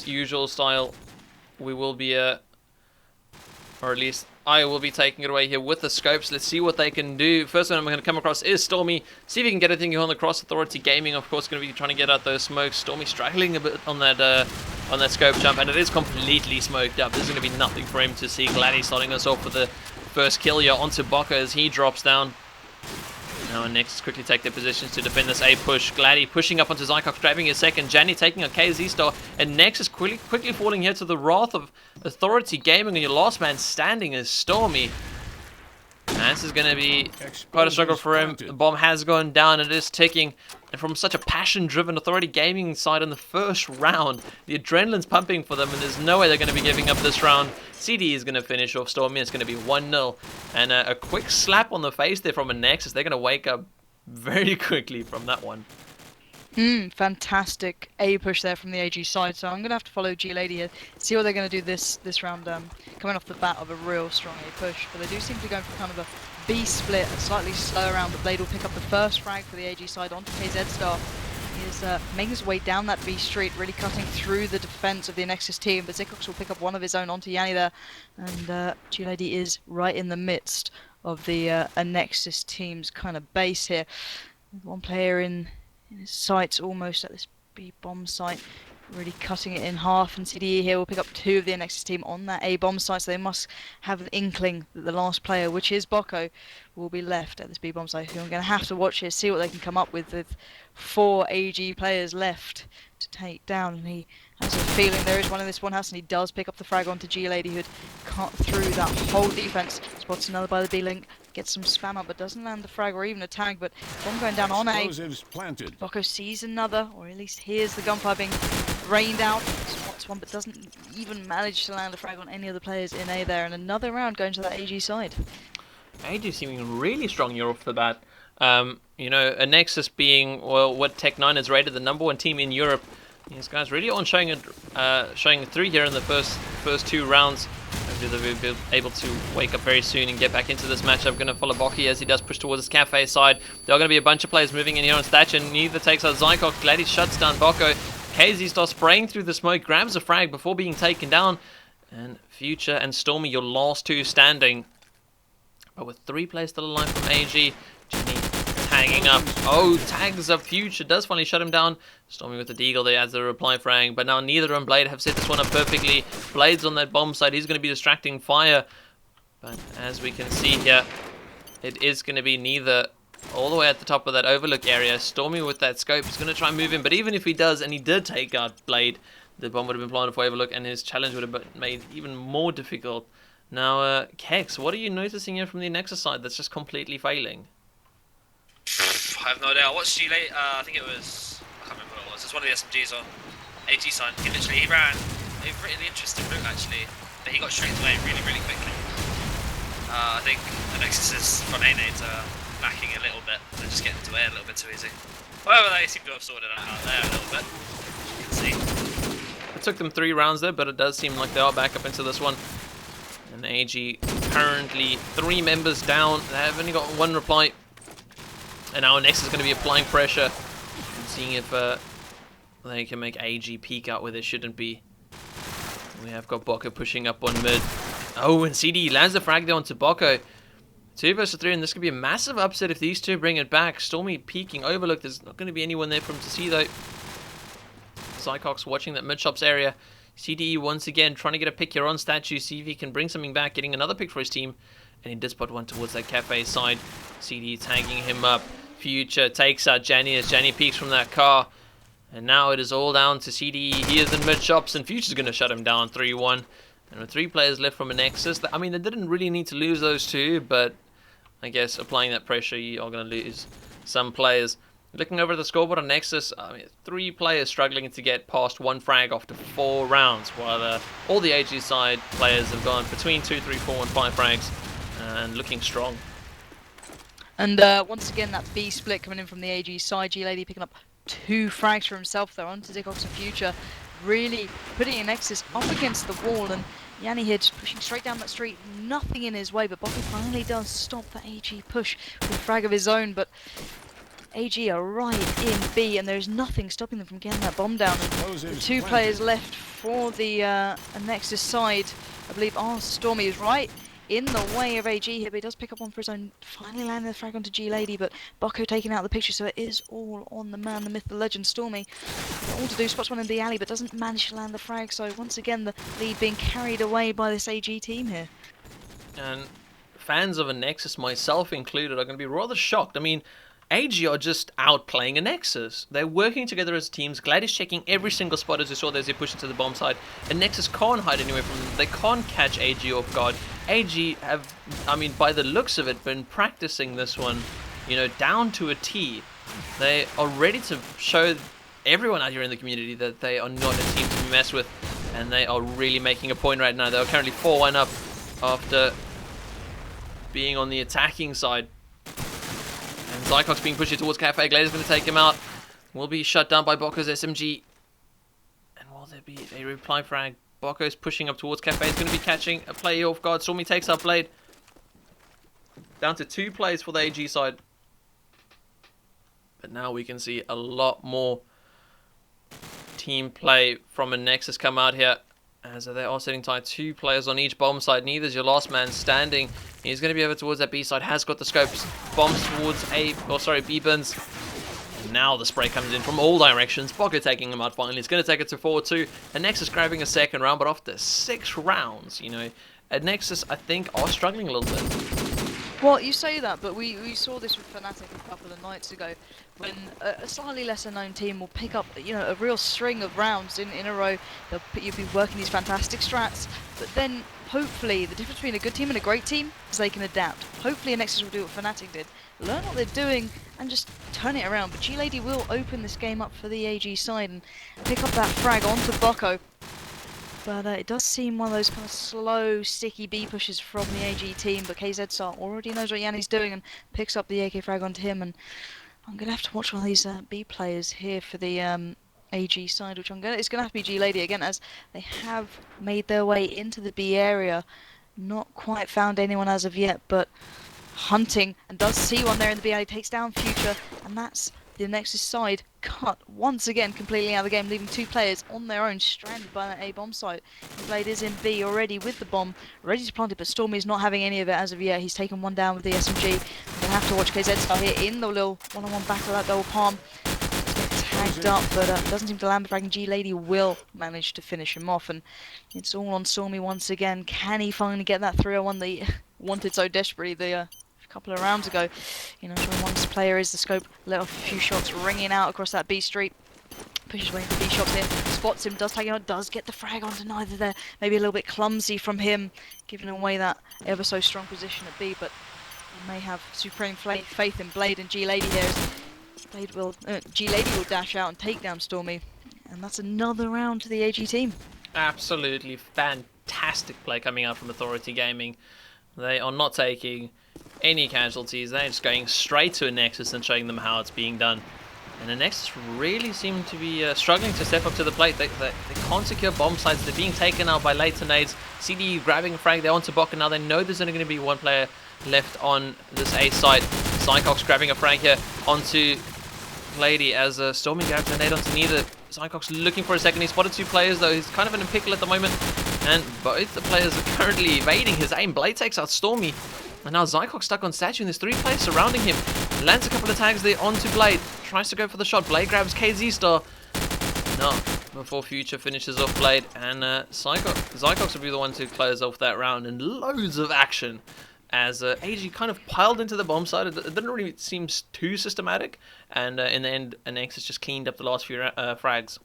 as usual style, we will be, or at least I will be taking it away here with the scopes. Let's see what they can do. First one I'm going to come across is Stormy. See if he can get anything on the cross. Authority Gaming, of course, going to be trying to get out those smokes. Stormy struggling a bit on that scope jump, and it is completely smoked up. There's going to be nothing for him to see. Gladdy starting us off with the first kill here onto Baka as he drops down. Now Anexis quickly take their positions to defend this A push. Gladdy pushing up onto Zycox, grabbing his second. Janny taking a KZ star, and Nexus quickly falling here to the wrath of Authority Gaming, and your last man standing is Stormy. And this is going to be quite a struggle for him. The bomb has gone down, it is ticking. And from such a passion-driven Authority Gaming side in the first round, the adrenaline's pumping for them, and there's no way they're going to be giving up this round. CD is going to finish off Stormy. It's going to be 1-0. And a quick slap on the face there from Anexis. They're going to wake up very quickly from that one. Fantastic A push there from the AG side. So I'm going to have to follow G-Lady here, see what they're going to do this round, coming off the bat of a real strong A push. But they do seem to be going for kind of a B split, a slightly slower round. The Blade will pick up the first frag for the AG side onto KZ Star. He is making his way down that B street, really cutting through the defense of the Anexis team. But Zycox will pick up one of his own onto Yanni there. And G-Lady is right in the midst of the Anexis team's kind of base here. One player in his sights almost at this B bomb site, really cutting it in half, and CDE here will pick up two of the Anexis team on that A bomb site, so they must have an inkling that the last player, which is Boko, will be left at this B bomb site. So I'm going to have to watch here, see what they can come up with 4 AG players left to take down. And he has a feeling there is one in this one house, and he does pick up the frag onto G-Lady, who'd cut through that whole defense. Spots another by the B-link, gets some spam up, but doesn't land the frag or even a tag. But bomb going down on A. Boko sees another, or at least hears the gunfire being rained out. Spots one, but doesn't even manage to land a frag on any of the players in A there. And another round going to that AG side. AG seeming really strong here off the bat. You know, Anexis being, well, what Tech9 has rated the #1 team in Europe. These guys really aren't showing through here in the first 2 rounds. Hopefully they'll be able to wake up very soon and get back into this matchup. Going to follow Boki as he does push towards his cafe side. There are going to be a bunch of players moving in here on Thatch, and neither takes out Zycox. Gladys shuts down Boko. KZ starts spraying through the smoke, grabs a frag before being taken down. And Future and Stormy, your last 2 standing. But with 3 players still alive from AG, Jenny tagging up. Oh, tags up Future, does finally shut him down. Stormy with the deagle there adds the reply frag, but now neither and Blade have set this one up perfectly. Blade's on that bomb side, he's going to be distracting fire. But as we can see here, it is going to be neither all the way at the top of that overlook area. Stormy with that scope is going to try and move in, but even if he does, and he did take out Blade, the bomb would have been planted for overlook, and his challenge would have been made even more difficult. Now, Kex, what are you noticing here from the Anexis side that's just completely failing? I have no idea. I watched you late. I think it was, I can't remember what it was. It's one of the SMGs on AG side. He ran a really interesting route actually, but he got straight away really quickly. I think Anexis' front A nades are lacking a little bit. They're just getting to A a little bit too easy. However, they seem to have sorted it out there a little bit. You can see. It took them 3 rounds there, but it does seem like they are back up into this one. And AG currently 3 members down. They have only got 1 reply. And now Anexis is going to be applying pressure and seeing if they can make AG peek out where they shouldn't be. We have got Boko pushing up on mid. Oh, and CD lands the frag there onto Boko. 2 versus 3, and this could be a massive upset if these 2 bring it back. Stormy peeking overlook. There's not going to be anyone there for him to see though. Zycox watching that mid shops area. CDE once again trying to get a pick here on Statue, see if he can bring something back, getting another pick for his team. And he did spot one towards that cafe side. CDE tagging him up. Future takes out Janny as Janny peeks from that car. And now it is all down to CDE. He is in mid shops, and Future's going to shut him down 3-1. And with 3 players left from Anexis, I mean, they didn't really need to lose those 2, but I guess applying that pressure, you are going to lose some players. Looking over the scoreboard on Nexus, I mean, 3 players struggling to get past 1 frag after 4 rounds, while all the AG side players have gone between 2, 3, 4, and 5 frags, and looking strong. And once again, that B split coming in from the AG side. G-Lady picking up 2 frags for himself there onto Zycox and Future, really putting Anexis up against the wall. And Yanni here just pushing straight down that street, nothing in his way, but Bobby finally does stop that AG push with a frag of his own. But AG are right in B, and there's nothing stopping them from getting that bomb down. And the two players left for the Anexis side, I believe, Stormy is right in the way of AG here, but he does pick up one for his own, finally landing the frag onto G-Lady, but Bucko taking out the picture, so it is all on the man, the myth, the legend, Stormy. All to do, spots one in the alley, but doesn't manage to land the frag, so once again the lead being carried away by this AG team here. And fans of Anexis, myself included, are going to be rather shocked. I mean, AG are just outplaying Anexis. They're working together as teams. Glad is checking every single spot, as you saw there as they push into the bomb side. Anexis can't hide anywhere from them. They can't catch AG off guard. AG have, I mean, by the looks of it, been practicing this one, you know, down to a T. They are ready to show everyone out here in the community that they are not a team to mess with, and they are really making a point right now. They are currently 4-1 up after being on the attacking side. And Zycox being pushed towards Cafe. Glader's going to take him out. Will be shut down by Bocco's SMG. And will there be a reply frag? Bocco's pushing up towards Cafe. He's going to be catching a play off guard. Stormy takes out Blade. Down to 2 plays for the AG side. But now we can see a lot more team play from Anexis come out here, as they are sitting tight. 2 players on each bomb side. Neither's your last man standing. He's going to be over towards that B side. Has got the scopes. Bombs towards B bins. And now the spray comes in from all directions. Bocco taking him out finally. It's going to take it to 4-2. Anexis grabbing a second round, but after 6 rounds, you know, Anexis, I think, are struggling a little bit. Well, you say that, but we saw this with Fnatic a couple of nights ago, when a slightly lesser known team will pick up, you know, a real string of rounds in a row. You'll be working these fantastic strats, but then hopefully the difference between a good team and a great team is they can adapt. Hopefully Anexis will do what Fnatic did, learn what they're doing and just turn it around. But G-Lady will open this game up for the AG side and pick up that frag onto Bocco. But it does seem one of those kind of slow, sticky B pushes from the AG team. But KZ Star already knows what Yanni's doing and picks up the AK frag onto him. And I'm going to have to watch one of these B players here for the AG side, which it's going to have to be G-Lady again, as they have made their way into the B area. Not quite found anyone as of yet, but hunting, and does see one there in the B alley, takes down Future, and that's the Anexis side cut once again completely out of the game, leaving 2 players on their own, stranded by that A bomb site. Blade is in B already with the bomb, ready to plant it, but Stormy is not having any of it as of yet. He's taken one down with the SMG. We're gonna have to watch KZ Star here in the little one-on-one battle, that double palm. He's getting tagged up, but doesn't seem to land the frag, and G-Lady will manage to finish him off, and it's all on Stormy once again. Can he finally get that 301 that he wanted so desperately the couple of rounds ago? You know, once player is the scope, let off a few shots ringing out across that B street. Pushes way into B shots here, spots him, does take him out, does get the frag onto neither there. Maybe a little bit clumsy from him, giving away that ever so strong position at B, but he may have supreme faith in Blade and G-Lady here. G-Lady will dash out and take down Stormy, and that's another round to the AG team. Absolutely Fantastic play coming out from Authority Gaming. They are not taking any casualties. They're just going straight to Anexis and showing them how it's being done. And Anexis really seem to be struggling to step up to the plate. They can't secure bomb sites. They're being taken out by later nades. CDU grabbing a frag. They're onto Bocco now. They know there's only going to be 1 player left on this A side. Zycox grabbing a frag here onto Lady as Stormy grabs a nade onto neither. Zycox looking for a second. He spotted 2 players though. He's kind of in a pickle at the moment. And both the players are currently evading his aim. Blade takes out Stormy. And now Zycox stuck on statue, and there's 3 players surrounding him. Lands a couple of tags there onto Blade. Tries to go for the shot. Blade grabs KZ Star. No, before Future finishes off Blade. And Zycox will be the one to close off that round. And loads of action as AG kind of piled into the bomb side. It didn't really seem too systematic. And in the end, Anexis just cleaned up the last few frags.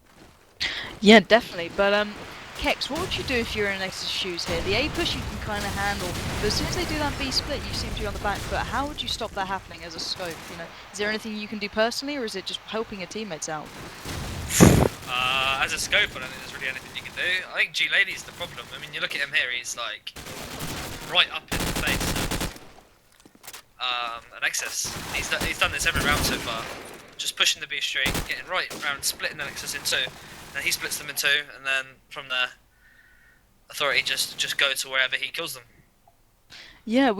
Yeah, definitely. But Kex, what would you do if you're in Anexis' shoes here? The A push you can kind of handle, but as soon as they do that B split, you seem to be on the back foot. How would you stop that happening as a scope? You know, is there anything you can do personally, or is it just helping your teammates out? As a scope, I don't think there's really anything you can do. I think G-Lady's the problem. I mean, you look at him here, he's like right up in the face of Anexis. He's done this every round so far. Just pushing the B straight, getting right round, splitting Anexis in 2. Then he splits them in 2, and then from there, Authority just go to wherever he kills them. Yeah,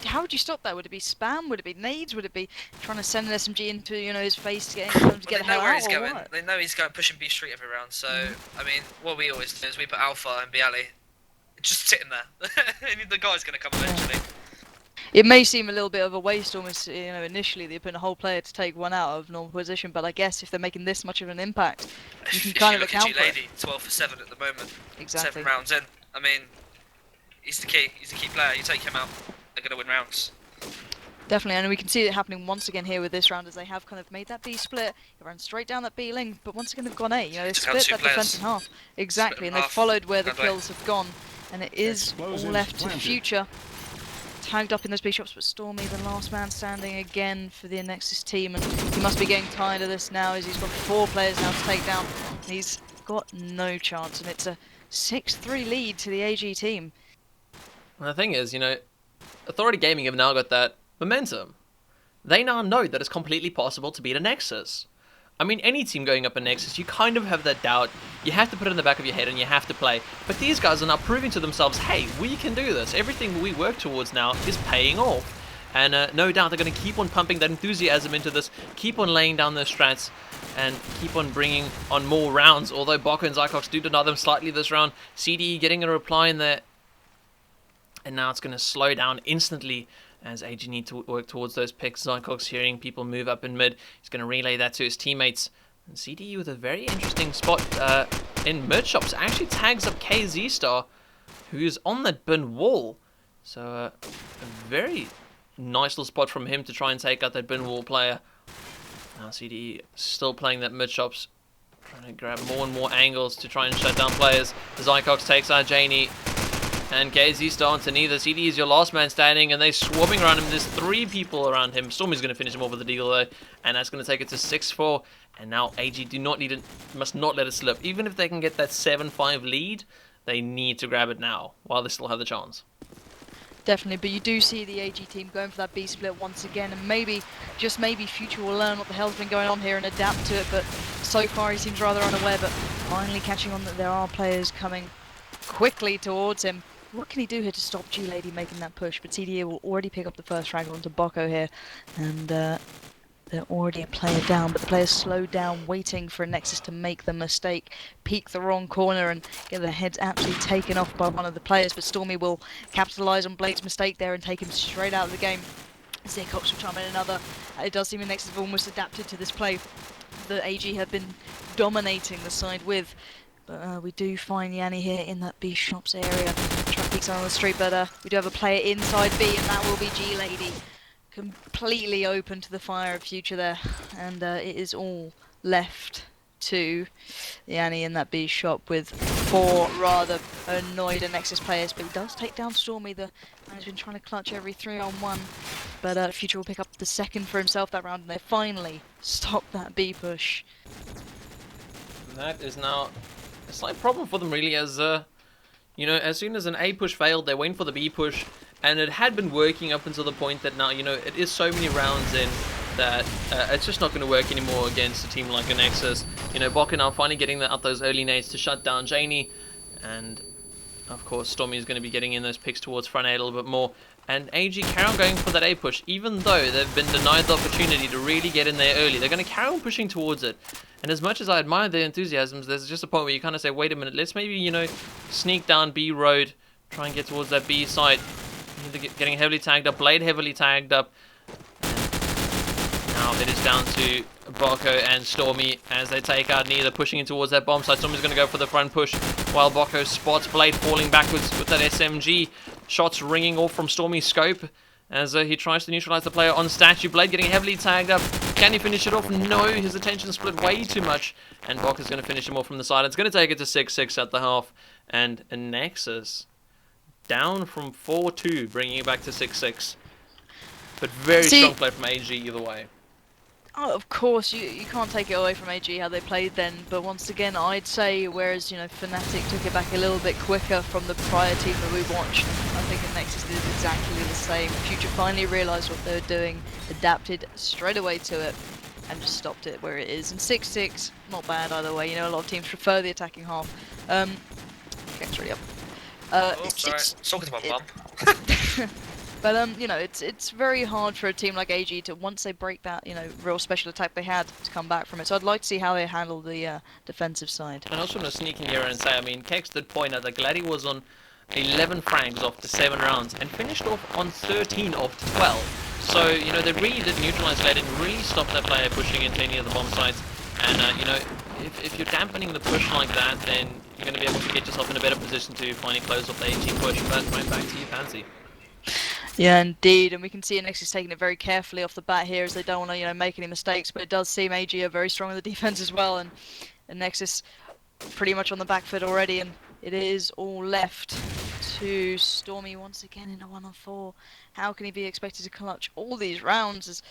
how would you stop that? Would it be spam? Would it be nades? Would it be trying to send an SMG into, you know, his face to get him to Well, get they the hell know where out, he's or going. what? They know he's going pushing B Street every round. So I mean, what we always do is we put Alpha and Bialy just sitting there. And the guy's going to come eventually. It may seem a little bit of a waste, almost, you know, initially they're putting a whole player to take one out of normal position, but I guess if they're making this much of an impact, you can If kind you of look at account for it. G-Lady, 12 for 7 at the moment. Exactly. 7 rounds in. I mean, he's the key. He's the key player. You take him out, they're going to win rounds. Definitely, and we can see it happening once again here with this round as they have kind of made that B split. They ran straight down that B link, but once again they've gone A. You know, they've Took out split 2 that players. defense in half. Exactly, Split and in they've half. followed where the Gone away. kills have gone. And it is all Explosives left to planted. Future. Tagged up in those B shops, but Stormy, the last man standing again for the Anexis team, and he must be getting tired of this now as he's got 4 players now to take down. He's got no chance, and it's a 6-3 lead to the AG team. And the thing is, you know, Authority Gaming have now got that momentum. They now know that it's completely possible to beat a Nexus. I mean, any team going up a Nexus, you kind of have that doubt. You have to put it in the back of your head and you have to play. But these guys are now proving to themselves, hey, we can do this. Everything we work towards now is paying off. And no doubt they're going to keep on pumping that enthusiasm into this, keep on laying down their strats, and keep on bringing on more rounds. Although Baka and Zycox do deny them slightly this round. CDE getting a reply in there. And now it's going to slow down instantly as AG need to work towards those picks. Zycox hearing people move up in mid. He's going to relay that to his teammates. And CDE with a very interesting spot in mid shops actually tags up KZ Star, who's on that bin wall. So a very nice little spot from him to try and take out that bin wall player. Now CDE still playing that mid shops, trying to grab more and more angles to try and shut down players. Zycox takes out Janie. And KZ Star onto neither. CD is your last man standing, and they're swarming around him. There's 3 people around him. Stormy's going to finish him off with a deagle though, and that's going to take it to 6-4. And now AG must not let it slip. Even if they can get that 7-5 lead, they need to grab it now while they still have the chance. Definitely, but you do see the AG team going for that B split once again, and maybe, just maybe, Future will learn what the hell's been going on here and adapt to it, but so far he seems rather unaware, but finally catching on that there are players coming quickly towards him. What can he do here to stop G-Lady making that push? But CDA will already pick up the first frag onto Boko here, and they're already a player down, but the players slowed down, waiting for Anexis to make the mistake, peek the wrong corner, and get their heads absolutely taken off by one of the players. But Stormy will capitalise on Blade's mistake there and take him straight out of the game. Zycox will chime in another. It does seem Anexis have almost adapted to this play that AG have been dominating the side with. But we do find Yanni here in that B shops area. Try to peek someone on the street, but we do have a player inside B, and that will be G-Lady. Completely open to the fire of Future there, and it is all left to Yanni in that B shop with 4 rather annoyed Anexis players, but he does take down Stormy. The man has been trying to clutch every 3-on-1, but Future will pick up the second for himself that round, and they finally stop that B push. And that is now a slight problem for them really, as you know, as soon as an A push failed, they went for the B push, and it had been working up until the point that now, you know, it is so many rounds in that it's just not going to work anymore against a team like Anexis. You know, Baka now finally getting out those early nades to shut down Janie, and of course Stormy is going to be getting in those picks towards front A a little bit more. And AG carry on going for that A push, even though they've been denied the opportunity to really get in there early. They're going to carry on pushing towards it. And as much as I admire their enthusiasms, there's just a point where you kind of say, wait a minute, let's maybe, you know, sneak down B road, try and get towards that B side. Getting heavily tagged up, Blade heavily tagged up. Now it is down to Boko and Stormy as they take out neither, pushing in towards that bomb site. Stormy's going to go for the front push while Boko spots Blade falling backwards with that SMG. Shots ringing off from Stormy's scope as he tries to neutralize the player on statue. Blade getting heavily tagged up. Can he finish it off? No, his attention split way too much. And Boka's going to finish him off from the side. It's going to take it to 6-6 at the half. And Anexis down from 4-2, bringing it back to 6-6. But very strong play from AG either way. Oh, of course, you can't take it away from AG how they played then, but once again, I'd say, whereas, you know, Fnatic took it back a little bit quicker from the prior team that we watched, I think Anexis did exactly the same. Future finally realised what they were doing, adapted straight away to it, and just stopped it where it is. And 6-6, not bad either way, you know, a lot of teams prefer the attacking half. Okay, it's already up. Oh, sorry, talking to my mum. But you know, it's very hard for a team like AG to, once they break that, you know, real special attack they had, to come back from it. So I'd like to see how they handle the defensive side. And I also want to sneak in here and say, I mean, Kex did point out that Glady was on 11 frags after 7 rounds and finished off on 13 of 12. So, you know, they really did neutralize Glady and really stop that player pushing into any of the bomb sites. And, you know, if you're dampening the push like that, then you're going to be able to get yourself in a better position to finally close off the AG push. But right back to you, Pansy. Yeah, indeed, and we can see Anexis taking it very carefully off the bat here, as they don't want to, you know, make any mistakes. But it does seem AG are very strong in the defense as well, and Anexis pretty much on the back foot already. And it is all left to Stormy once again in a 1-on-4. How can he be expected to clutch all these rounds? As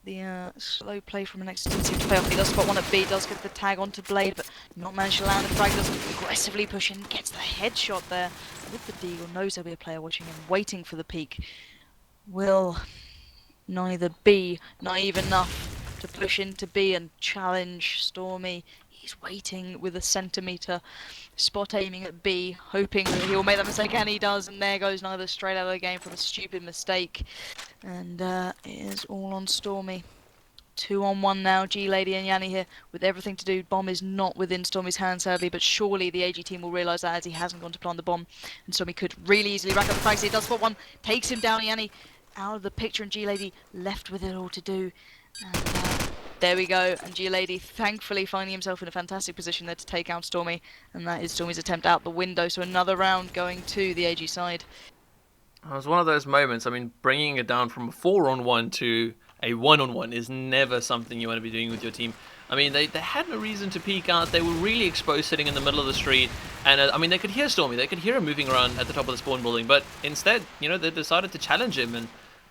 the slow play from Anexis didn't seem to pay off. He does spot one at B, does get the tag onto Blade, but not managed to land the frag. Does aggressively push in, gets the headshot there with the deagle. Knows there'll be a player watching him, waiting for the peek. Will neither be naive enough to push into B and challenge Stormy. He's waiting with a centimetre, spot aiming at B, hoping that he will make that mistake, and he does, and there goes neither straight out of the game from a stupid mistake. And it is all on Stormy. 2-on-1 now, G-Lady and Yanni here with everything to do. Bomb is not within Stormy's hands, sadly, but surely the AG team will realise that, as he hasn't gone to plant the bomb. And Stormy could really easily rack up the frags. He does spot one, takes him down. Yanni out of the picture, and G-Lady left with it all to do. And there we go, and G-Lady thankfully finding himself in a fantastic position there to take out Stormy. And that is Stormy's attempt out the window, so another round going to the AG side. It was one of those moments, I mean, bringing it down from a 4-on-1 to a 1-on-1 is never something you want to be doing with your team. I mean, they had no reason to peek out. They were really exposed sitting in the middle of the street. And, I mean, they could hear Stormy. They could hear him moving around at the top of the spawn building. But instead, you know, they decided to challenge him.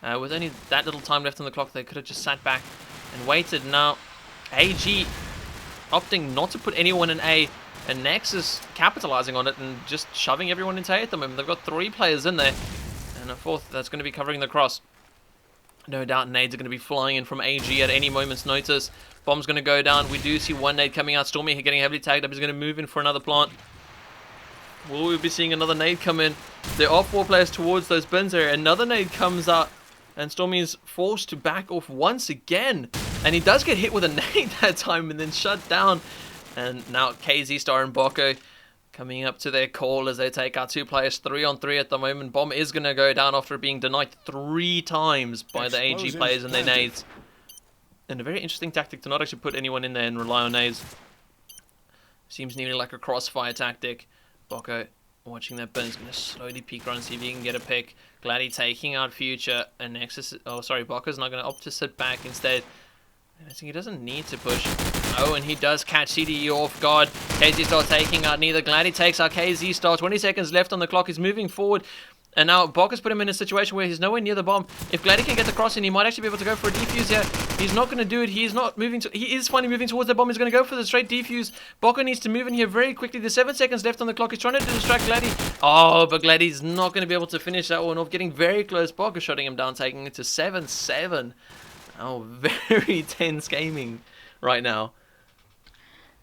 And with only that little time left on the clock, they could have just sat back and waited. Now, AG opting not to put anyone in A. And Anexis capitalizing on it and just shoving everyone into A at the moment. They've got 3 players in there. And a 4th that's going to be covering the cross. No doubt nades are going to be flying in from AG at any moment's notice. Bomb's going to go down. We do see one nade coming out. Stormy getting heavily tagged up. He's going to move in for another plant. Will we be seeing another nade come in? There are 4 players towards those bins there. Another nade comes out. And Stormy is forced to back off once again. And he does get hit with a nade that time and then shut down. And now KZ Star and Boko coming up to their call as they take out 2 players, 3-on-3 at the moment. Bomb is going to go down after being denied 3 times by the AG players and their nades. And a very interesting tactic to not actually put anyone in there and rely on nades. Seems nearly like a crossfire tactic. Boko watching that bin is going to slowly peek around and see if he can get a pick. Glady taking out Future. And Nexus, oh sorry, Boko's not going to opt to sit back instead. And I think he doesn't need to push. Oh, and he does catch CDE off guard. KZ Star taking out neither. Glady takes out KZ Star. 20 seconds left on the clock. He's moving forward. And now Bokker's put him in a situation where he's nowhere near the bomb. If Glady can get the cross in, he might actually be able to go for a defuse here. He's not going to do it. He's not moving. He is finally moving towards the bomb. He's going to go for the straight defuse. Bokker needs to move in here very quickly. There's 7 seconds left on the clock. He's trying to distract Glady. Oh, but Glady's not going to be able to finish that one off. Getting very close. Bokker shutting him down, taking it to 7-7. Oh, very tense gaming right now.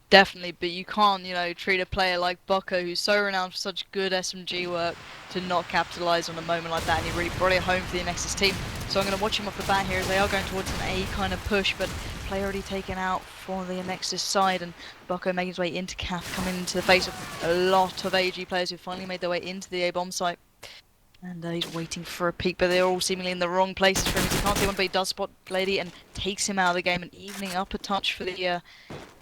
Definitely, but you can't, you know, treat a player like Boko, who's so renowned for such good SMG work, to not capitalise on a moment like that, and he really brought it home for the Anexis team. So I'm going to watch him off the bat here, as they are going towards an A kind of push, but player already taken out for the Anexis side, and Boko making his way into CAF, coming into the face of a lot of AG players who finally made their way into the A bomb site. And he's waiting for a peek, but they're all seemingly in the wrong places for him. He can't see one, but he does spot Lady and takes him out of the game, and evening up a touch for the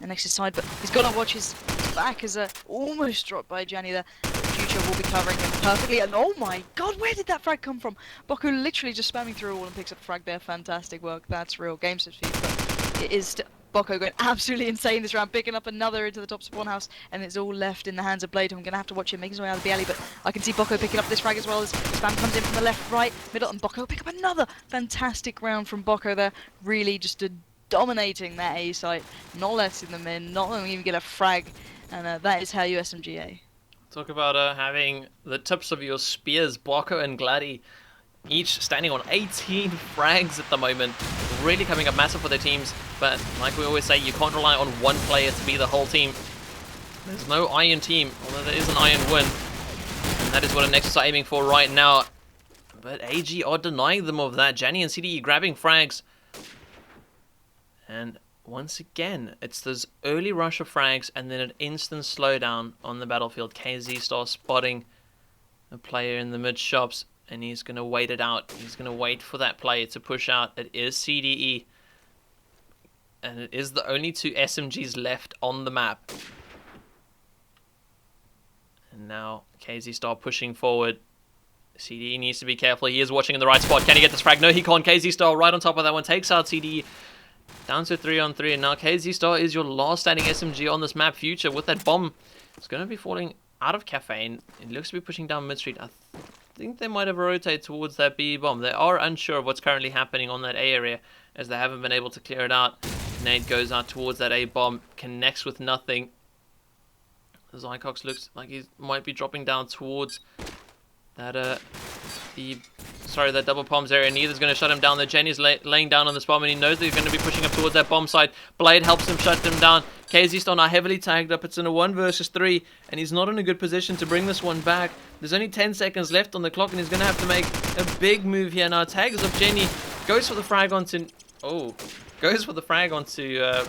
Anexis side. But he's got to watch his back as almost dropped by Gianni there. Future will be covering him perfectly, and oh my god, where did that frag come from? Boko literally just spamming through all and picks up the frag there. Fantastic work. That's real game speed, but it is Boko going absolutely insane this round, picking up another into the top spawn house, and it's all left in the hands of Blade. I'm going to have to watch him making his way out of the alley, but I can see Boko picking up this frag as well as spam comes in from the left, right, middle, and Boko pick up another fantastic round from Boko there, really just dominating that A site, not letting them in, not letting them even get a frag, and that is how you SMGA. Talk about having the tips of your spears, Boko and Glady, each standing on 18 frags at the moment, really coming up massive for their teams. But like we always say, you can't rely on one player to be the whole team. There's no iron team, although there is an iron win, and that is what Anexis are aiming for right now. but AG are denying them of that. Jenny and CDE grabbing frags. And once again, it's this early rush of frags and then an instant slowdown on the battlefield. KZ starts spotting a player in the mid shops, and he's going to wait it out. He's going to wait for that player to push out. It is CDE. And it is the only 2 SMGs left on the map. And now KZ start pushing forward. CDE needs to be careful. He is watching in the right spot. Can he get this frag? No, he can't. KZ Star right on top of that one. Takes out CDE. Down to 3-on-3. And now KZ Star is your last standing SMG on this map. Future with that bomb. It's going to be falling out of Cafe. It looks to be pushing down mid street. I think they might have rotated towards that B bomb. They are unsure of what's currently happening on that A area, as they haven't been able to clear it out. Nade goes out towards that A bomb. Connects with nothing. Zycox looks like he might be dropping down towards that that double bombs area. Neither's going to shut him down. The Jenny's laying down on this bomb, and he knows that he's going to be pushing up towards that bomb site. Blade helps him shut them down. KZ Star now heavily tagged up. It's in a 1 versus 3, and he's not in a good position to bring this one back. There's only 10 seconds left on the clock, and he's going to have to make a big move here. Now tags up Jenny, goes for the frag onto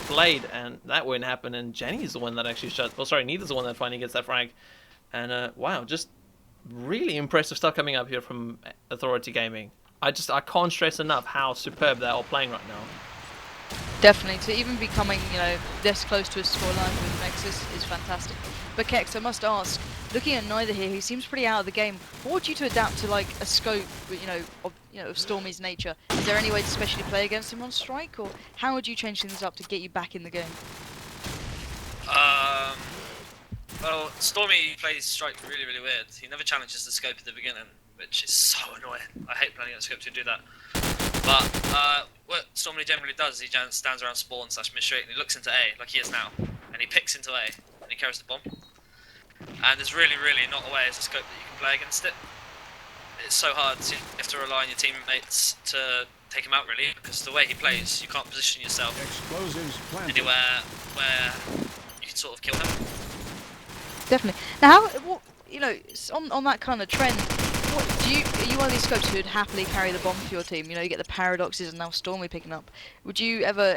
Blade, and that won't happen. And Jenny's the one that actually Neither's the one that finally gets that frag. And wow, just really impressive stuff coming up here from Authority Gaming. I can't stress enough how superb they're all playing right now. Definitely, to even be coming, this close to a scoreline with Anexis is fantastic. But Kex, I must ask, looking at Neither here, he seems pretty out of the game. What would you to adapt to like a scope, of Stormy's nature? Is there any way to specially play against him on strike, or how would you change things up to get you back in the game? Well, Stormy plays strike really, really weird. He never challenges the scope at the beginning, which is so annoying. I hate playing at scope to do that. But what Stormy generally does is he stands around spawn / mid straight and he looks into A, like he is now, and he picks into A and he carries the bomb. And there's really, really not a way as a scope that you can play against it. It's so hard. You have to rely on your teammates to take him out, really, because the way he plays, you can't position yourself anywhere where you can sort of kill him. Definitely. Now, on that kind of trend, are you one of these scopes who'd happily carry the bomb for your team? You get the paradoxes and now Stormy picking up. Would you ever,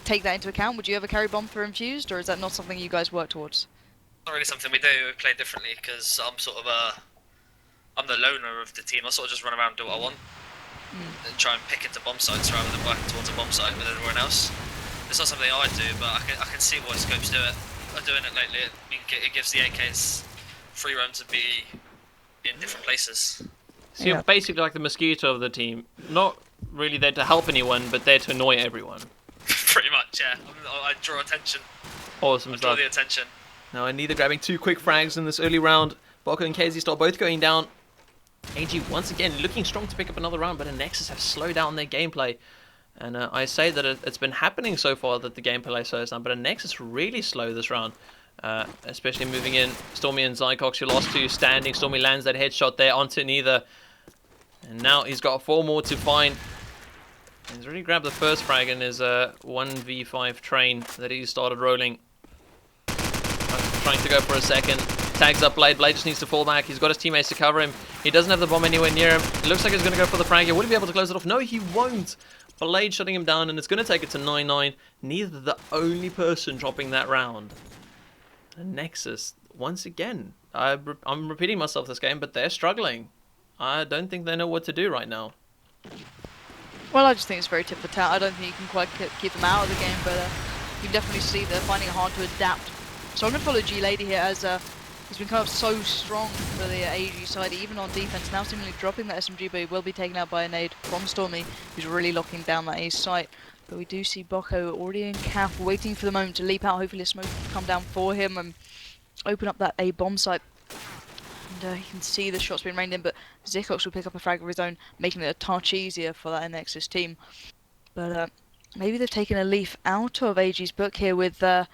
take that into account? Would you ever carry bomb for Infused, or is that not something you guys work towards? Not really something we do. We play differently because I'm I'm the loner of the team. I sort of just run around and do what I want and try and pick into bomb sites rather than working towards a bomb site with everyone else. It's not something I do, but I can see why scopes are doing it lately. It gives the AKs free roam to be in different places. So you're basically like the mosquito of the team. Not really there to help anyone, but there to annoy everyone. Pretty much, yeah. I draw attention. Awesome I stuff. draw the attention. Now Neither grabbing 2 quick frags in this early round. Boko and KZ Star both going down. AG once again looking strong to pick up another round, but Anexis have slowed down their gameplay. And I say that it's been happening so far that the gameplay slows down, but Anexis really slow this round. Especially moving in Stormy and Zycox, your last 2 standing. Stormy lands that headshot there onto Neither. And now he's got 4 more to find. He's already grabbed the first frag in his 1v5 train that he started rolling. Trying to go for a second. Tags up Blade. Blade just needs to fall back. He's got his teammates to cover him. He doesn't have the bomb anywhere near him. It looks like he's going to go for the frag here. Will he be able to close it off? No, he won't. Blade shutting him down, and it's going to take it to 9-9. Neither the only person dropping that round. And Nexus, once again, I'm repeating myself this game, but they're struggling. I don't think they know what to do right now. Well, I just think it's very tit for tat. I don't think you can quite keep them out of the game, but you can definitely see they're finding it hard to adapt. So I'm going to follow G-Lady here as he's been kind of so strong for the AG side, even on defense. Now seemingly dropping that SMG, but he will be taken out by a nade from Stormy, who's really locking down that A site. But we do see Boko already in cap, waiting for the moment to leap out. Hopefully a smoke will come down for him and open up that A bomb site. And you can see the shots being rained in, but Zycox will pick up a frag of his own, making it a touch easier for that Anexis team. But maybe they've taken a leaf out of AG's book here with, I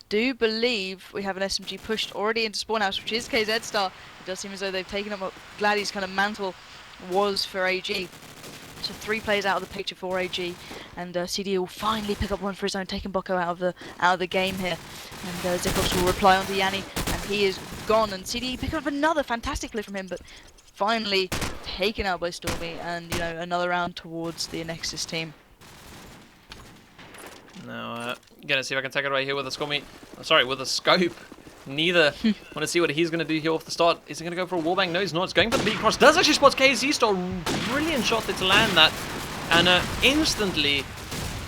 do believe we have an SMG pushed already into spawn house, which is KZ Star. It does seem as though they've taken up what Gladdy's kind of mantle was for AG. So 3 players out of the picture for AG, and CD will finally pick up one for his own, taking Boko out of the game here. And Zycox will reply onto Yanni, and he is gone. And CD picking up another fantastic clip from him, but finally taken out by Stormy, and you know, another round towards the Anexis team. Now, gonna see if I can take it right here with a Stormy. Sorry, with a scope. Neither want to see what he's going to do here off the start. Is he going to go for a wallbang? No, he's not. He's going for the B cross. Does actually spot KZ Star. Brilliant shot there to land that. And instantly,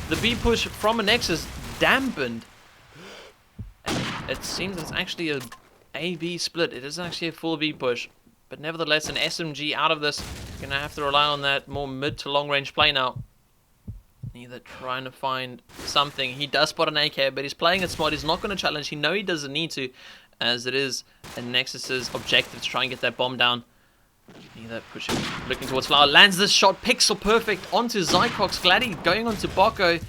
the B push from Anexis dampened. And it seems it's actually a A-B split. It is actually a full B push. But nevertheless, an SMG out of this. Going to have to rely on that more mid to long range play now. Neither trying to find something. He does spot an AK, but he's playing it smart. He's not going to challenge. He knows he doesn't need to, as it is Anexis' objective to try and get that bomb down. Neither pushing, looking towards Flower. Lands this shot, pixel perfect onto Zycox. Gladdy going onto Bocco.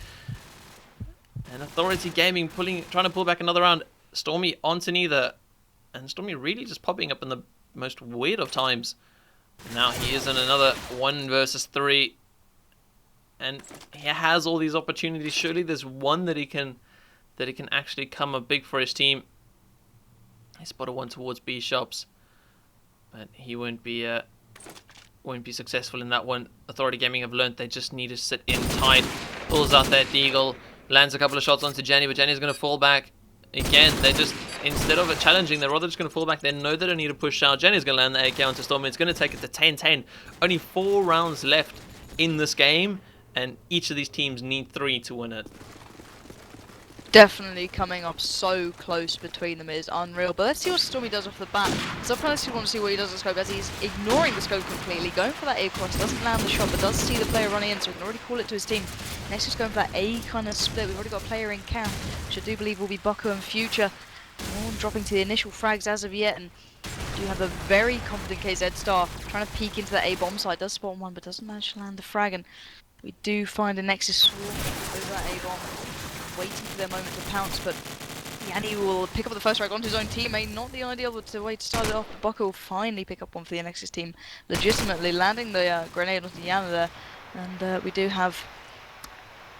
And Authority Gaming trying to pull back another round. Stormy onto Neither. And Stormy really just popping up in the most weird of times. Now he is in another 1 versus 3. And he has all these opportunities. Surely there's one that he can actually come up big for his team. He spotted one towards B shops, but he won't be successful in that one. Authority Gaming have learned they just need to sit in tight. Pulls out that Deagle, lands a couple of shots onto Jenny, but Jenny's going to fall back again. They just, instead of challenging, they're rather just going to fall back. They know they don't need to push out. Jenny's going to land the AK onto Storm. It's going to take it to 10-10. Only 4 rounds left in this game. And each of these teams need 3 to win it. Definitely coming up so close between them is unreal. But let's see what Stormy does off the bat. So I honestly want to see what he does with the scope, as he's ignoring the scope completely, going for that A cross, doesn't land the shot, but does see the player running in, so he can already call it to his team. Next he's going for that A kind of split. We've already got a player in camp, which I do believe will be Bucko in future. All dropping to the initial frags as of yet, and do have a very confident KZ Star trying to peek into that A bomb site. Does spot one, but doesn't manage to land the frag, and we do find Anexis swarming over that A-bomb, waiting for their moment to pounce, but Yanni will pick up the first frag onto his own teammate. Not the ideal way to start it off. Bucko will finally pick up one for the Anexis team, legitimately landing the grenade onto Yana there. And we do have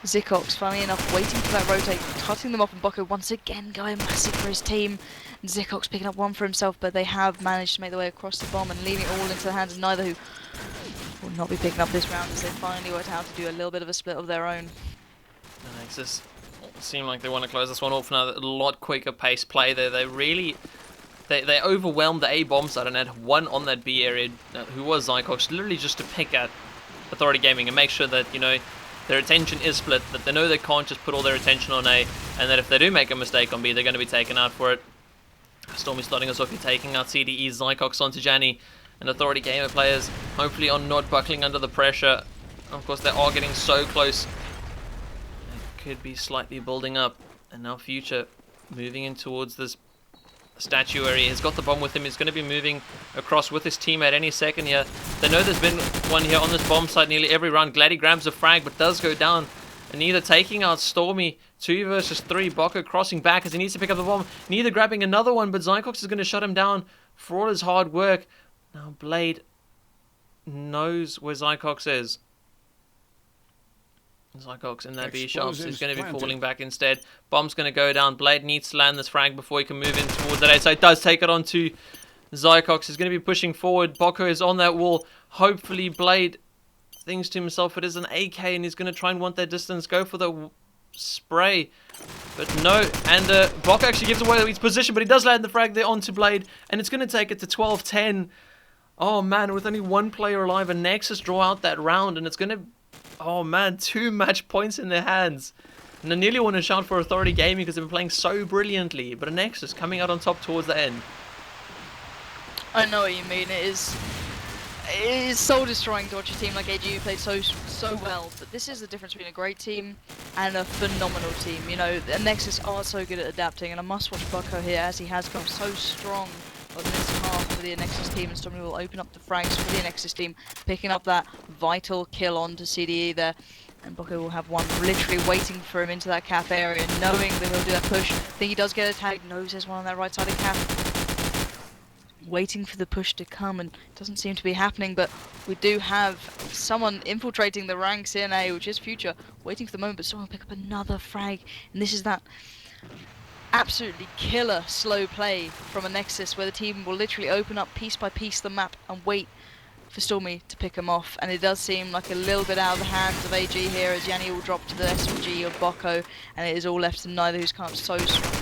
Zycox, funnily enough, waiting for that rotate, cutting them off, and Bucko once again going massive for his team. Zycox picking up one for himself, but they have managed to make their way across the bomb and leaving it all into the hands of Neither, who will not be picking up this round, as they finally worked out to do a little bit of a split of their own. Anexis seem like they want to close this one off now. A lot quicker pace play there. They really they overwhelmed the A bomb side and had one on that B area, who was Zycox, literally just to pick at Authority Gaming and make sure that, you know, their attention is split, that they know they can't just put all their attention on A, and that if they do make a mistake on B, they're going to be taken out for it. Stormy starting us off, you're taking out CDE, Zycox onto Janny, and Authority Gamer players hopefully are not buckling under the pressure. Of course, they are getting so close. It could be slightly building up, and now Future moving in towards this statue area. He's got the bomb with him. He's going to be moving across with his team at any second here. They know there's been one here on this bomb site nearly every round. Gladdy grabs a frag, but does go down. And Neither taking out Stormy. 2 versus 3. Bocco crossing back as he needs to pick up the bomb. Neither grabbing another one, but Zycox is going to shut him down for all his hard work. Now Blade knows where Zycox is. Zycox in that B shops is going to be falling back instead. Bomb's going to go down. Blade needs to land this frag before he can move in towards that A. So it does take it on to Zycox. He's going to be pushing forward. Bocco is on that wall. Hopefully Blade thinks to himself it is an AK and he's going to try and want that distance. Go for the spray. But no. And Bocco actually gives away his position, but he does land the frag there onto Blade. And it's going to take it to 12-10. Oh man, with only one player alive, and Anexis draw out that round, and it's going to... Oh man, 2 match points in their hands. And I nearly want to shout for Authority Gaming because they've been playing so brilliantly. But Anexis coming out on top towards the end. I know what you mean. It is soul destroying to watch a team like AG who played so well. But this is the difference between a great team and a phenomenal team. You know, Anexis are so good at adapting, and I must watch Bucko here as he has come so strong on this half for the Anexis team, and Stormy will open up the frags for the Anexis team, picking up that vital kill onto CDE there. And Bucko will have one literally waiting for him into that cap area, knowing that he'll do that push. I think he does get a tag, knows there's one on that right side of cap. Waiting for the push to come, and it doesn't seem to be happening, but we do have someone infiltrating the ranks in A, which is Future, waiting for the moment, but someone will pick up another frag, and this is that absolutely killer slow play from Anexis, where the team will literally open up piece by piece the map and wait for Stormy to pick him off, and it does seem like a little bit out of the hands of AG here as Yanni will drop to the SMG of Bocco, and it is all left to neither who's come up so strong.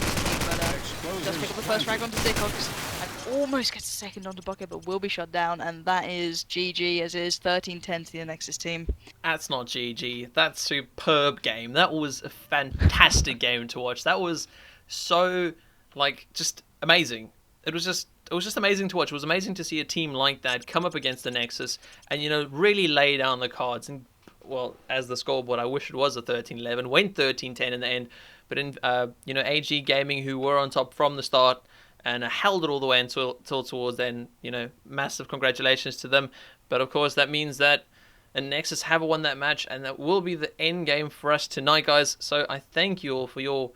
But does pick up the first frag onto Zikox and almost gets a second onto Bocco, but will be shut down, and that is GG as it is 13-10 to the Anexis team. That's not GG. That's superb game. That was a fantastic game to watch. That was so, like, just amazing. It was just amazing to watch. It was amazing to see a team like that come up against the Nexus and, you know, really lay down the cards. And, well, as the scoreboard, I wish it was a 13-11. Went 13-10 in the end. But in, you know, AG Gaming, who were on top from the start and held it all the way until towards then, you know, massive congratulations to them. But, of course, that means that Anexis have won that match, and that will be the end game for us tonight, guys. So I thank you all for your